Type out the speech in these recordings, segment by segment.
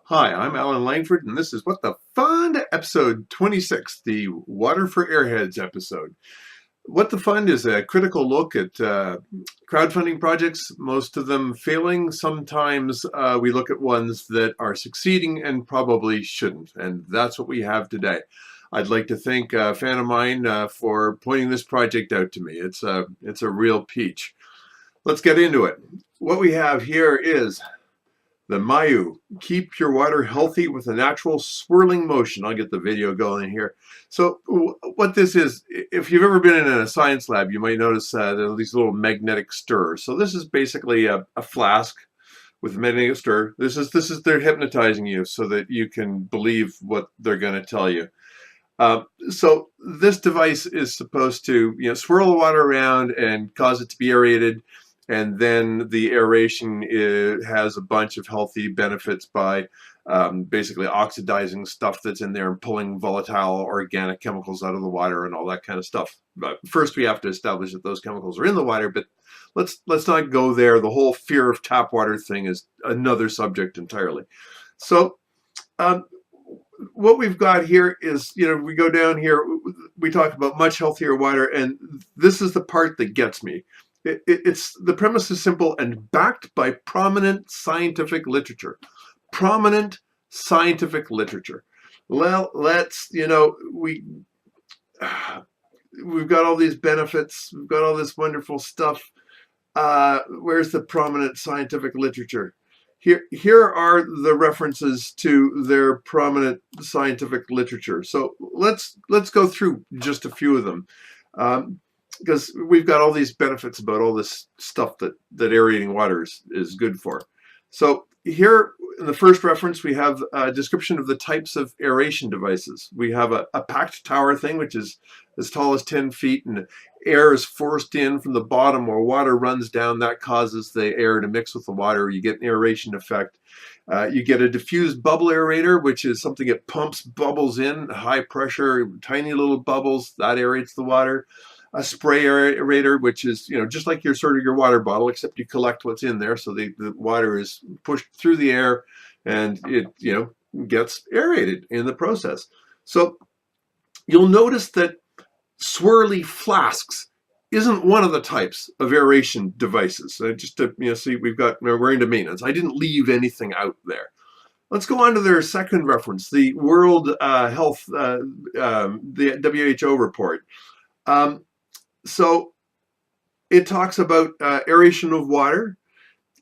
Hi, I'm Alan Langford, and this is What the Fund, episode 26, the Water for Airheads episode. What the Fund is a critical look at crowdfunding projects, most of them failing. Sometimes we look at ones that are succeeding and probably shouldn't, and that's what we have today. I'd like to thank a fan of mine for pointing this project out to me. It's a real peach. Let's get into it. What we have here is the Mayu. Keep your water healthy with a natural swirling motion. I'll get the video going here. So what this is, if you've ever been in a science lab, you might notice there are these little magnetic stirrers. So this is basically a flask with a magnetic stir. This is they're hypnotizing you so that you can believe what they're going to tell you. So this device is supposed to swirl the water around and cause it to be aerated. And then the aeration has a bunch of healthy benefits by basically oxidizing stuff that's in there and pulling volatile organic chemicals out of the water and all that kind of stuff. But first, we have to establish that those chemicals are in the water. But let's not go there. The whole fear of tap water thing is another subject entirely. So what we've got here is, we go down here, we talk about much healthier water, and this is the part that gets me. It's the premise is simple and backed by prominent scientific literature. Prominent scientific literature. Well, we've got all these benefits. We've got all this wonderful stuff. Where's the prominent scientific literature? Here are the references to their prominent scientific literature. So let's go through just a few of them. Because we've got all these benefits about all this stuff that aerating water is good for. So here in the first reference, we have a description of the types of aeration devices. We have a packed tower thing, which is as tall as 10 feet, and air is forced in from the bottom where water runs down. That causes the air to mix with the water. You get an aeration effect. You get a diffused bubble aerator, which is something that pumps bubbles in, high pressure, tiny little bubbles, that aerates the water. A spray aerator, which is just like your water bottle, except you collect what's in there, so the water is pushed through the air, and it gets aerated in the process. So you'll notice that swirly flasks isn't one of the types of aeration devices. So just to see, we're into maintenance. I didn't leave anything out there. Let's go on to their second reference, the World Health, the WHO report. So it talks about aeration of water.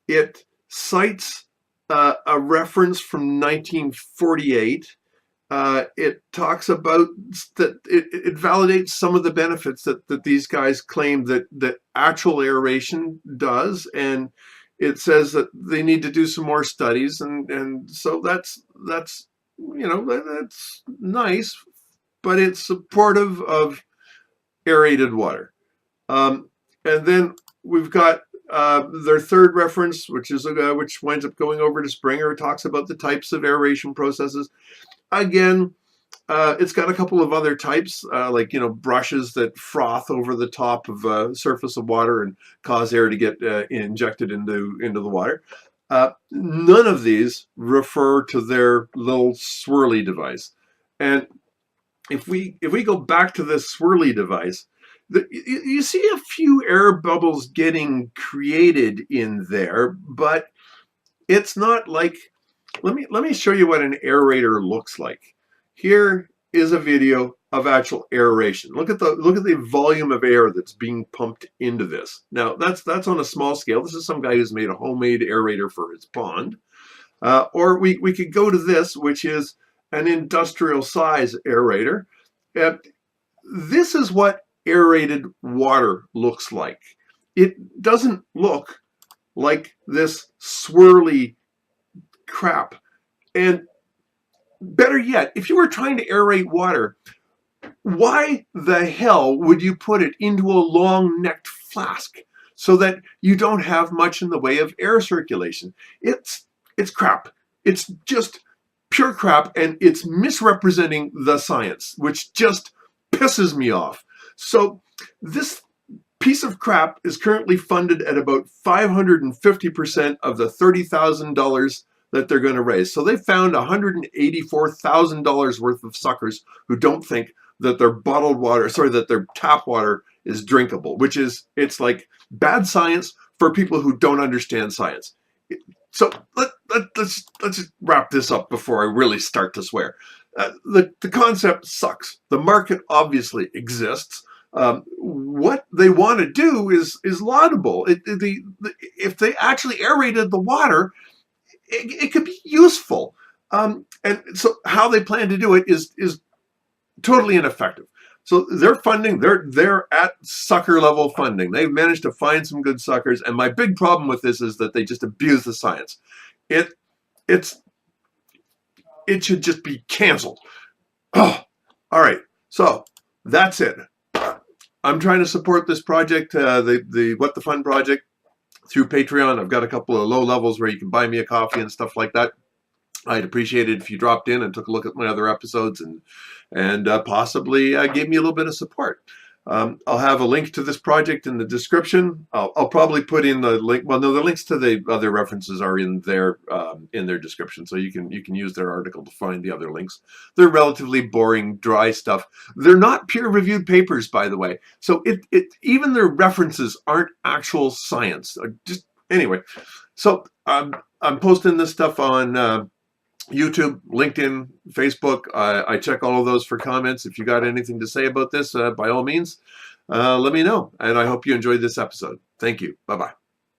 It cites a reference from 1948. It talks about that it validates some of the benefits that these guys claim that actual aeration does, and it says that they need to do some more studies, and so that's nice, but it's supportive of aerated water. And then we've got their third reference, which winds up going over to Springer. It talks about the types of aeration processes. Again, it's got a couple of other types, like brushes that froth over the top of a surface of water and cause air to get injected into the water. None of these refer to their little swirly device. And if we go back to this swirly device, you see a few air bubbles getting created in there, but it's not like, let me show you what an aerator looks like. Here is a video of actual aeration. Look at the volume of air that's being pumped into this. Now that's on a small scale. This is some guy who's made a homemade aerator for his pond. Or we could go to this, which is an industrial size aerator. This is what aerated water looks like. It doesn't look like this swirly crap. And better yet, if you were trying to aerate water, why the hell would you put it into a long-necked flask so that you don't have much in the way of air circulation? It's crap. It's just pure crap, and it's misrepresenting the science, which just pisses me off. So this piece of crap is currently funded at about 550% of the $30,000 that they're going to raise. So they found $184,000 worth of suckers who don't think that their bottled water, sorry, that their tap water is drinkable, which is, it's like bad science for people who don't understand science. So let's just wrap this up before I really start to swear. The concept sucks. The market obviously exists. What they want to do is laudable. If they actually aerated the water, it could be useful. And so how they plan to do it is totally ineffective. So their funding, they're at sucker level funding. They've managed to find some good suckers. And my big problem with this is that they just abuse the science. It should just be canceled. Oh, all right. So that's it. I'm trying to support this project, the What the Fun project, through Patreon. I've got a couple of low levels where you can buy me a coffee and stuff like that. I'd appreciate it if you dropped in and took a look at my other episodes and possibly gave me a little bit of support. I'll have a link to this project in the description. I'll probably put in the link. Well, no, the links to the other references are in their description, so you can use their article to find the other links. They're relatively boring, dry stuff. They're not peer-reviewed papers, by the way. So even their references aren't actual science. Just anyway. So I'm posting this stuff on YouTube, LinkedIn, Facebook. I check all of those for comments. If you got anything to say about this, by all means, let me know. And I hope you enjoyed this episode. Thank you. Bye-bye.